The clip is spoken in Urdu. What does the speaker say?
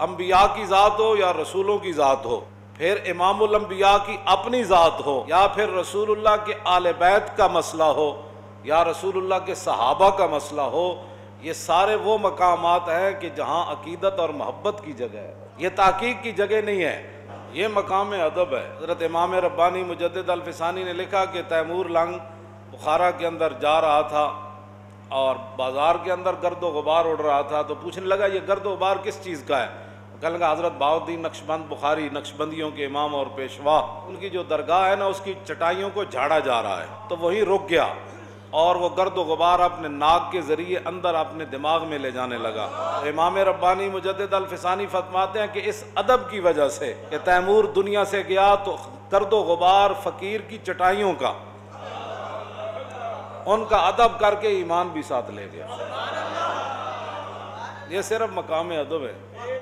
انبیاء کی ذات ہو یا رسولوں کی ذات ہو، پھر امام الانبیاء کی اپنی ذات ہو، یا پھر رسول اللہ کے آل بیت کا مسئلہ ہو، یا رسول اللہ کے صحابہ کا مسئلہ ہو، یہ سارے وہ مقامات ہیں کہ جہاں عقیدت اور محبت کی جگہ ہے، یہ تحقیق کی جگہ نہیں ہے، یہ مقام ادب ہے۔ حضرت امام ربانی مجدد الفسانی نے لکھا کہ تیمور لنگ بخارا کے اندر جا رہا تھا اور بازار کے اندر گرد و غبار اڑ رہا تھا، تو پوچھنے لگا یہ گرد و غبار کس چیز کا ہے؟ کہنے لگا حضرت بہاؤالدین نقشبند بخاری، نقشبندیوں کے امام اور پیشوا، ان کی جو درگاہ ہے نا اس کی چٹائیوں کو جھاڑا جا رہا ہے۔ تو وہی رک گیا اور وہ گرد و غبار اپنے ناک کے ذریعے اندر اپنے دماغ میں لے جانے لگا۔ امام ربانی مجدد الفسانی فرماتے ہیں کہ اس ادب کی وجہ سے کہ تیمور دنیا سے گیا تو گرد و غبار فقیر کی چٹائیوں کا، ان کا ادب کر کے ایمان بھی ساتھ لے گیا۔ یہ صرف مقام ادب ہے۔